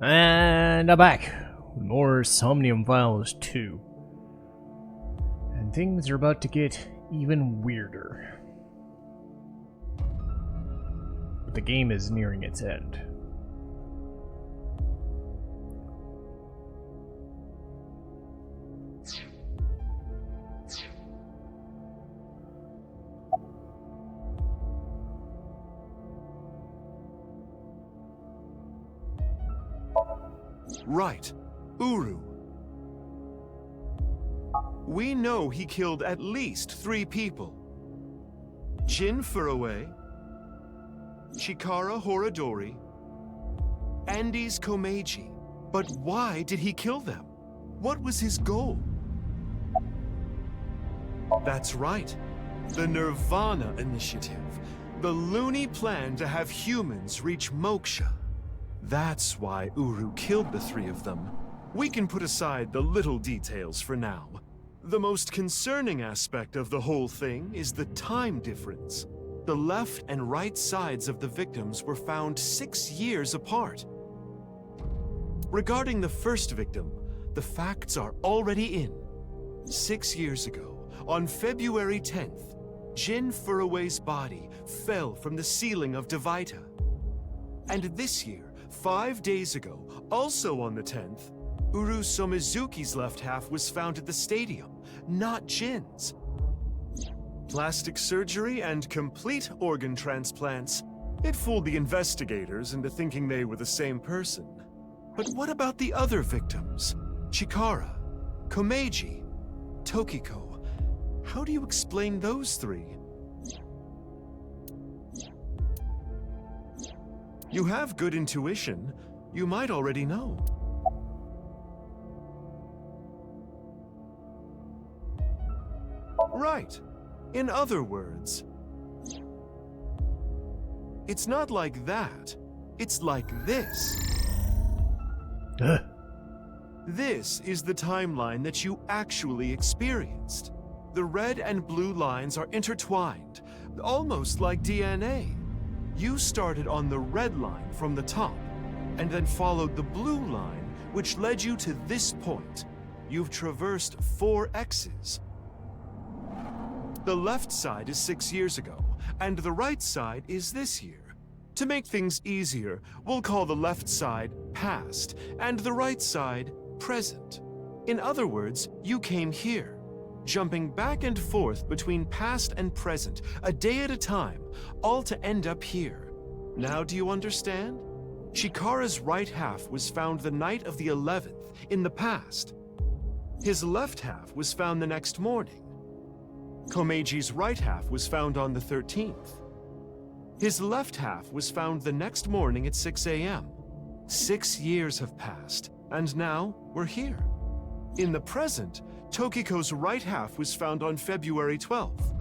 And I'm back with more Somnium Files 2. And things are about to get even weirder. But the game is nearing its end. Right. Uru. We know he killed at least 3 people. Jin Furue, Chikara Horadori, Andes Komeiji. But why did he kill them? What was his goal? That's right. The Nirvana Initiative. The loony plan to have humans reach moksha. That's why Uru killed the 3 of them. We can put aside the little details for now. The most concerning aspect of the whole thing is the time difference. The left and right sides of the victims were found 6 years apart. Regarding the first victim, the facts are already in. 6 years ago, on February 10th, Jin Furue's body fell from the ceiling of Devaita. And this year, 5 days ago, also on the 10th, Uru Somizuki's left half was found at the stadium, not Jin's. Plastic surgery and complete organ transplants. It fooled the investigators into thinking they were the same person. But what about the other victims? Chikara, Komeiji, Tokiko. How do you explain those 3? You have good intuition. You might already know. Right. In other words, it's not like that. It's like this. This is the timeline that you actually experienced. The red and blue lines are intertwined, almost like DNA. You started on the red line from the top, and then followed the blue line, which led you to this point. You've traversed 4 X's. The left side is 6 years ago, and the right side is this year. To make things easier, we'll call the left side past, and the right side present. In other words, you came here, jumping back and forth between past and present, a day at a time, all to end up here. Now do you understand? Chikara's right half was found the night of the 11th, in the past. His left half was found the next morning. Komeiji's right half was found on the 13th. His left half was found the next morning at 6 a.m. 6 years have passed, and now we're here. In the present, Tokiko's right half was found on February 12th.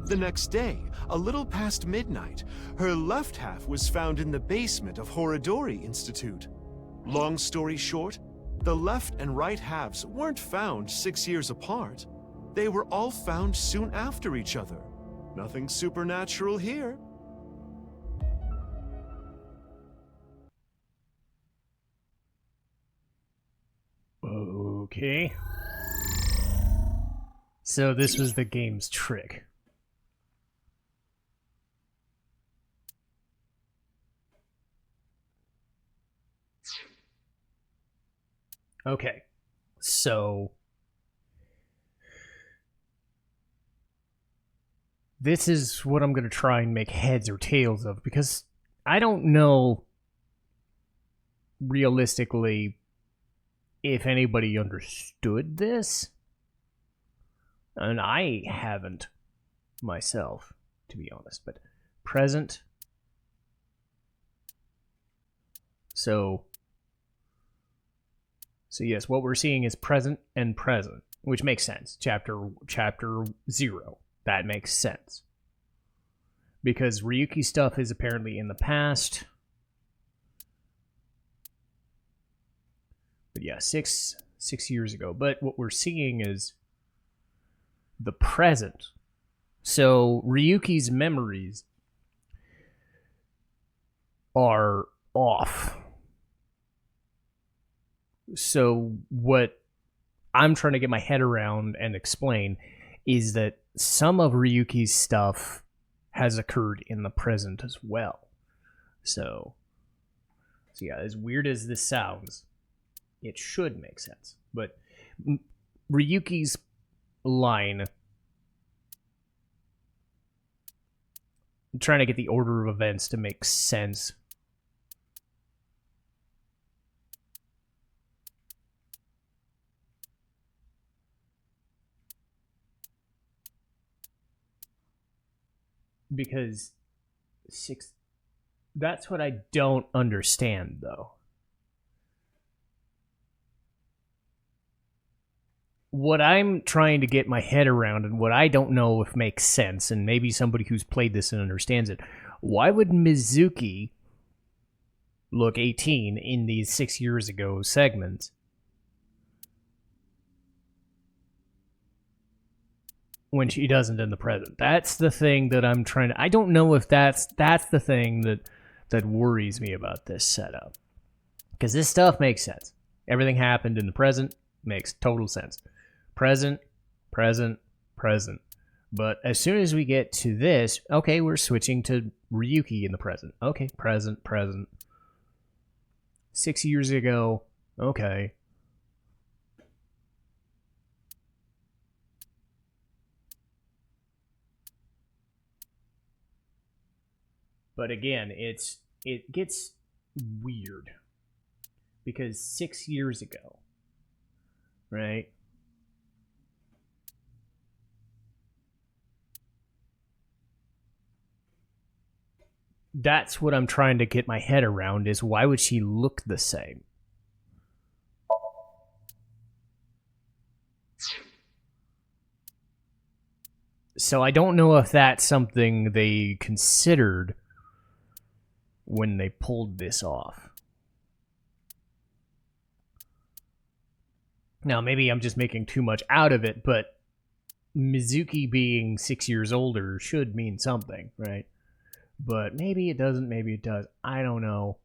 The next day, a little past midnight, her left half was found in the basement of Horadori Institute. Long story short, the left and right halves weren't found 6 years apart. They were all found soon after each other. Nothing supernatural here. Okay. So this was the game's trick. Okay. So this is what I'm going to try and make heads or tails of, because I don't know realistically if anybody understood this. And I haven't myself, to be honest, but present. So yes, what we're seeing is present and present, which makes sense. Chapter 0. That makes sense. Because Ryuki stuff is apparently in the past. But yeah, six years ago. But what we're seeing is the present. So Ryuki's memories are off. So what I'm trying to get my head around and explain is that some of Ryuki's stuff has occurred in the present as well. So yeah, as weird as this sounds, it should make sense. But Ryuki's line, I'm trying to get the order of events to make sense. Because that's what I don't understand, though. What I'm trying to get my head around, and what I don't know if makes sense, and maybe somebody who's played this and understands it, why would Mizuki look 18 in these 6 years ago segments when she doesn't in the present? That's the thing that I'm trying to... I don't know if that's the thing that worries me about this setup. Because this stuff makes sense. Everything happened in the present makes total sense. Present, present, present. But as soon as we get to this, okay, we're switching to Ryuki in the present. Okay, present, present. 6 years ago, okay. But again, it gets weird. Because 6 years ago, right? That's what I'm trying to get my head around, is why would she look the same? So I don't know if that's something they considered when they pulled this off. Now, maybe I'm just making too much out of it, but Mizuki being 6 years older should mean something, right? But maybe it doesn't, maybe it does. I don't know.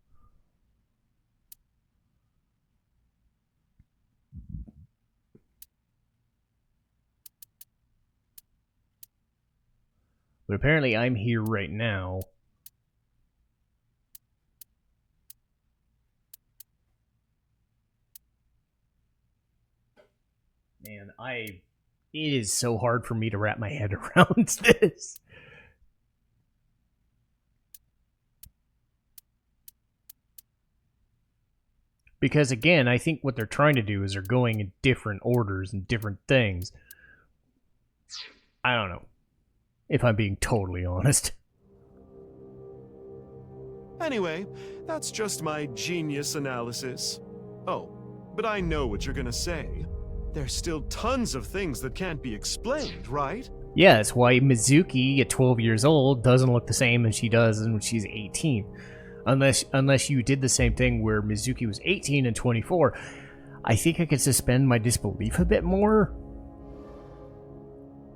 But apparently I'm here right now. Man, it is so hard for me to wrap my head around this. Because again, I think what they're trying to do is they're going in different orders and different things. I don't know, if I'm being totally honest. Anyway, that's just my genius analysis. Oh, but I know what you're gonna say. There's still tons of things that can't be explained, right? Yeah, that's why Mizuki, at 12 years old, doesn't look the same as she does when she's 18. Unless you did the same thing where Mizuki was 18 and 24, I think I could suspend my disbelief a bit more.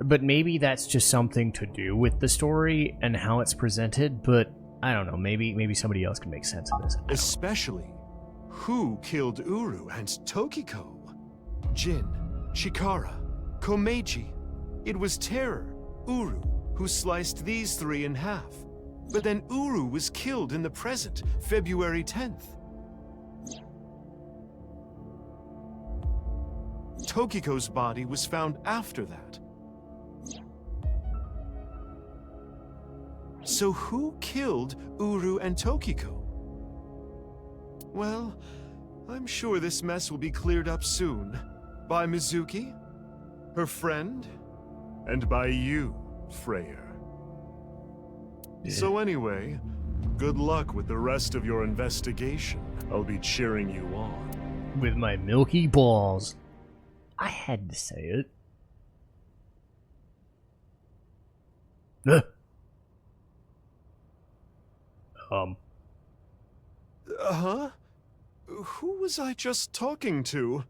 But maybe that's just something to do with the story and how it's presented, but I don't know, maybe somebody else can make sense of this. Especially, who killed Uru and Tokiko? Jin, Chikara, Komeiji. It was Terror, Uru, who sliced these three in half. But then Uru was killed in the present, February 10th. Tokiko's body was found after that. So who killed Uru and Tokiko? Well, I'm sure this mess will be cleared up soon. By Mizuki, her friend, and by you, Frayer. So anyway, good luck with the rest of your investigation. I'll be cheering you on. With my milky balls. I had to say it. Huh? Who was I just talking to?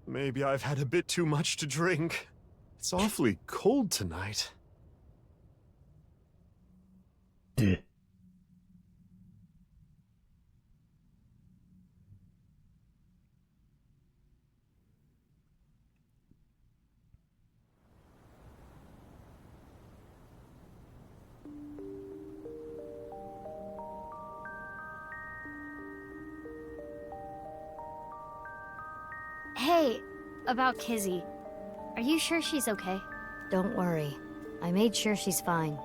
Maybe I've had a bit too much to drink. It's awfully cold tonight. Hey, about Kizzy. Are you sure she's okay? Don't worry. I made sure she's fine.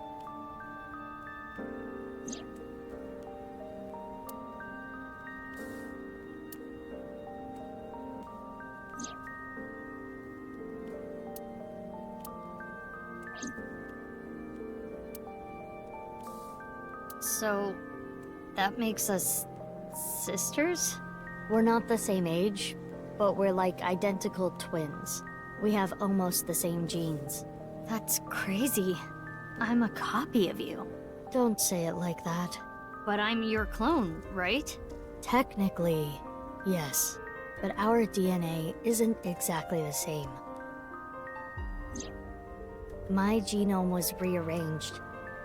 So, that makes us sisters? We're not the same age, but we're like identical twins. We have almost the same genes. That's crazy. I'm a copy of you. Don't say it like that. But I'm your clone, right? Technically, yes. But our DNA isn't exactly the same. My genome was rearranged.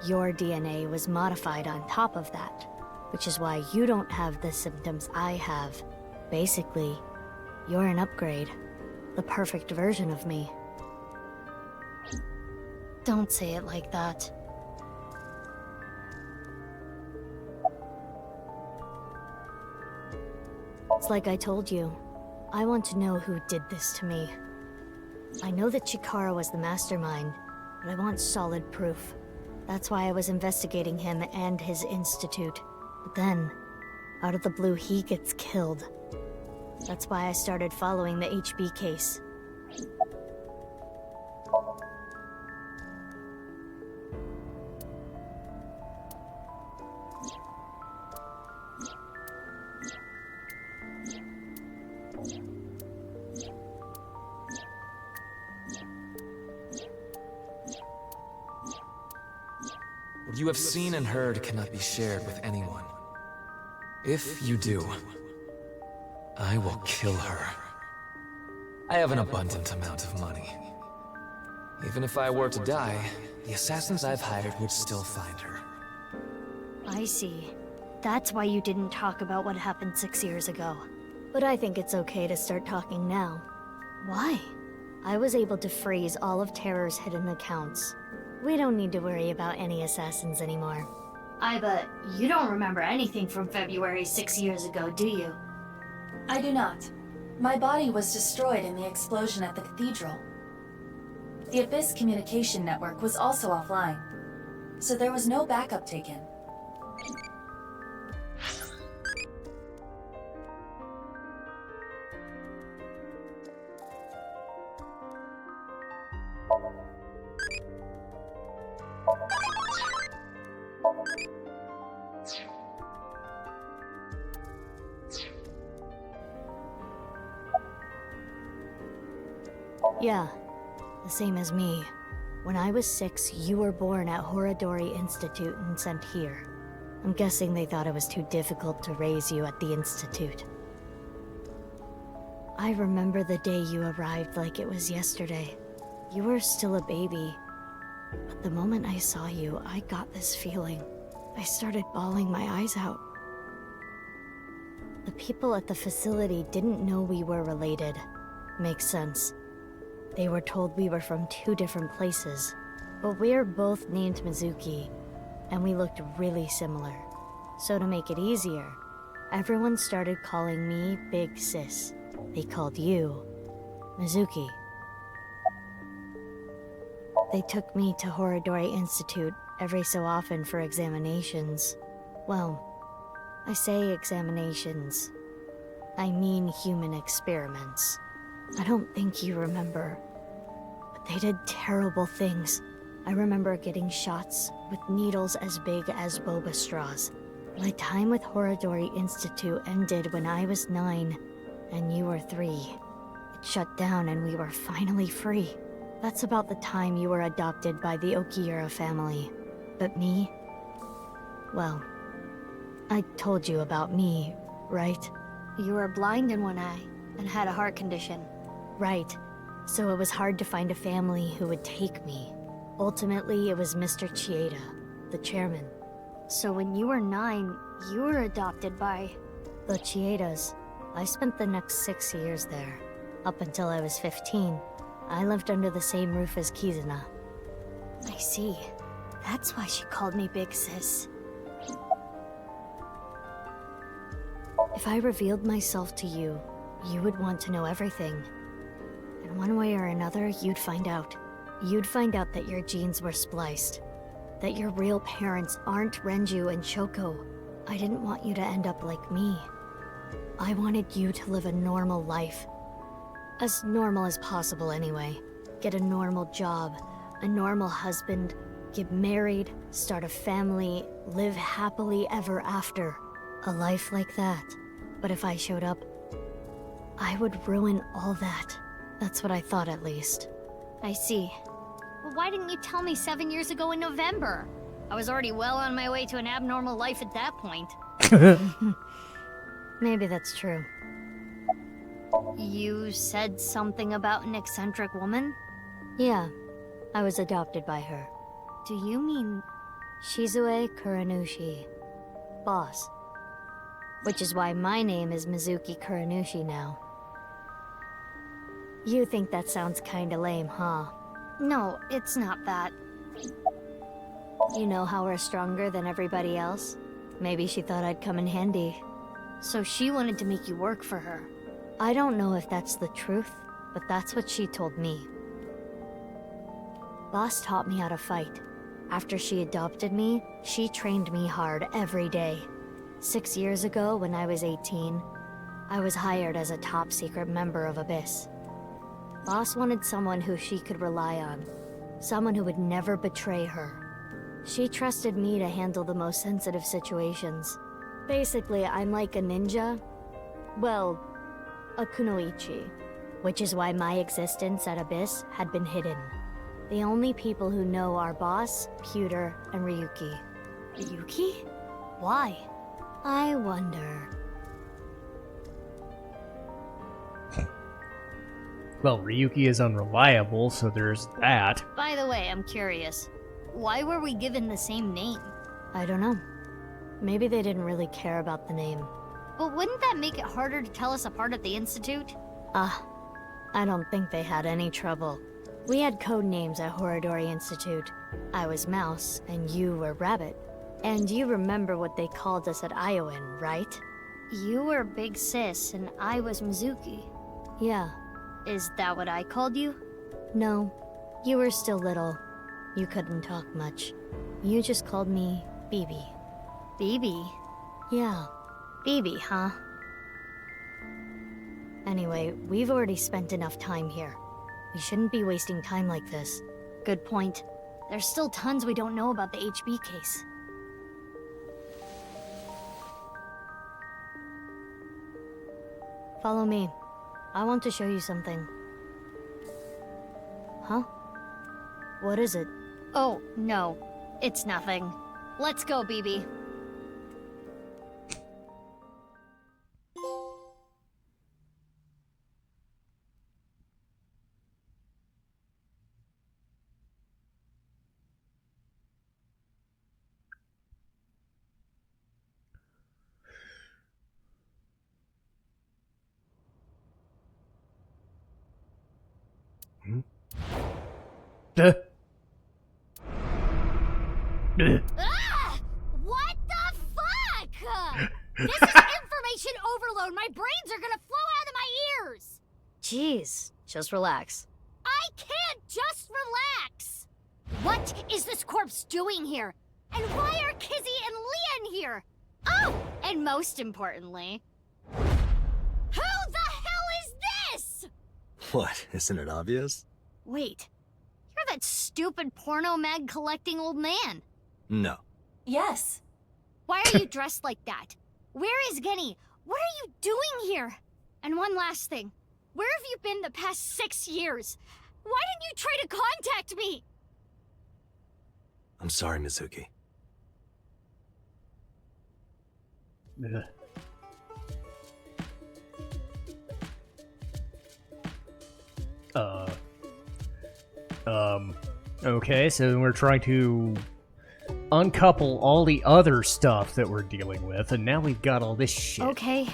Your DNA was modified on top of that, which is why you don't have the symptoms I have. Basically, you're an upgrade. The perfect version of me. Don't say it like that. It's like I told you. I want to know who did this to me. I know that Chikara was the mastermind, but I want solid proof. That's why I was investigating him and his institute. But then, out of the blue, he gets killed. That's why I started following the HB case. What you have seen and heard cannot be shared with anyone. If you do, I will kill her. I have an abundant amount of money. Even if I were to die, the assassins I've hired would still find her. I see. That's why you didn't talk about what happened 6 years ago. But I think it's okay to start talking now. Why? I was able to freeze all of Terror's hidden accounts. We don't need to worry about any assassins anymore. But you don't remember anything from February 6 years ago, do you? I do not. My body was destroyed in the explosion at the cathedral. The Abyss communication network was also offline, so there was no backup taken. Yeah, the same as me. When I was 6, you were born at Horadori Institute and sent here. I'm guessing they thought it was too difficult to raise you at the Institute. I remember the day you arrived like it was yesterday. You were still a baby. But the moment I saw you, I got this feeling. I started bawling my eyes out. The people at the facility didn't know we were related. Makes sense. They were told we were from 2 different places, but we're both named Mizuki, and we looked really similar. So to make it easier, everyone started calling me Big Sis. They called you Mizuki. They took me to Horadori Institute every so often for examinations. Well, I say examinations. I mean human experiments. I don't think you remember, but they did terrible things. I remember getting shots with needles as big as boba straws. My time with Horadori Institute ended when I was 9, and you were 3. It shut down and we were finally free. That's about the time you were adopted by the Okiura family. But me? Well, I told you about me, right? You were blind in one eye and had a heart condition. Right. So it was hard to find a family who would take me. Ultimately, it was Mr. Chieda, the chairman. So when you were 9, you were adopted by... The Chiedas. I spent the next 6 years there. Up until I was 15, I lived under the same roof as Kizuna. I see. That's why she called me Big Sis. If I revealed myself to you, you would want to know everything. One way or another, you'd find out. You'd find out that your genes were spliced. That your real parents aren't Renju and Shoko. I didn't want you to end up like me. I wanted you to live a normal life. As normal as possible anyway. Get a normal job, a normal husband, get married, start a family, live happily ever after. A life like that. But if I showed up, I would ruin all that. That's what I thought, at least. I see. Well, why didn't you tell me 7 years ago in November? I was already well on my way to an abnormal life at that point. Maybe that's true. You said something about an eccentric woman? Yeah, I was adopted by her. Do you mean... Shizue Kuranushi. Boss. Which is why my name is Mizuki Kuranushi now. You think that sounds kinda lame, huh? No, it's not that. You know how we're stronger than everybody else? Maybe she thought I'd come in handy. So she wanted to make you work for her. I don't know if that's the truth, but that's what she told me. Boss taught me how to fight. After she adopted me, she trained me hard every day. 6 years ago, when I was 18, I was hired as a top-secret member of Abyss. Boss wanted someone who she could rely on. Someone who would never betray her. She trusted me to handle the most sensitive situations. Basically, I'm like a ninja. Well, a kunoichi. Which is why my existence at Abyss had been hidden. The only people who know are Boss, Pewter, and Ryuki. Ryuki? Why? I wonder. Well, Ryuki is unreliable, so there's that. By the way, I'm curious. Why were we given the same name? I don't know. Maybe they didn't really care about the name. But wouldn't that make it harder to tell us apart at the Institute? I don't think they had any trouble. We had code names at Horodori Institute. I was Mouse, and you were Rabbit. And you remember what they called us at Iowan, right? You were Big Sis, and I was Mizuki. Yeah. Is that what I called you? No. You were still little. You couldn't talk much. You just called me Bibi. Bibi? Yeah. Bibi, huh? Anyway, we've already spent enough time here. We shouldn't be wasting time like this. Good point. There's still tons we don't know about the HB case. Follow me. I want to show you something. Huh? What is it? Oh, no. It's nothing. Let's go, Bibi. Ah! What the fuck? This is information overload. My brains are gonna flow out of my ears. Jeez, just relax. I can't just relax. What is this corpse doing here? And why are Kizzy and Leon here? Oh, and most importantly, who the hell is this? What, isn't it obvious? Wait. You're that stupid porno mag collecting old man. No. Yes. Why are you dressed like that? Where is Genny? What are you doing here? And one last thing. Where have you been the past 6 years? Why didn't you try to contact me? I'm sorry, Mizuki. Okay, so we're trying to uncouple all the other stuff that we're dealing with, and now we've got all this shit. Okay.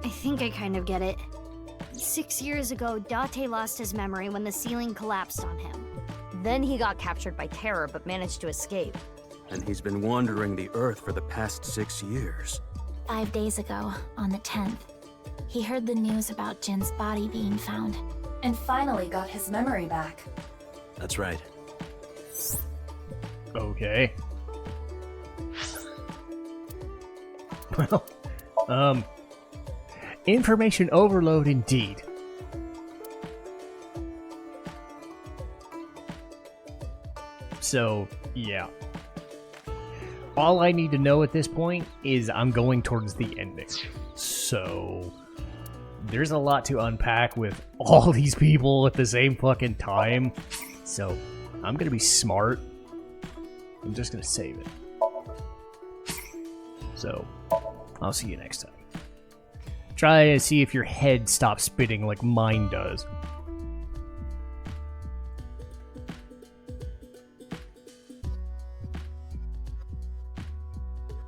I think I kind of get it. 6 years ago, Date lost his memory when the ceiling collapsed on him. Then he got captured by Terror but managed to escape. And he's been wandering the Earth for the past 6 years. 5 days ago, on the 10th, he heard the news about Jin's body being found, and finally got his memory back. That's right. Okay. Well, information overload indeed. So, yeah. All I need to know at this point is I'm going towards the ending. So, there's a lot to unpack with all these people at the same fucking time. So, I'm gonna be smart. I'm just gonna save it. So, I'll see you next time. Try to see if your head stops spinning like mine does.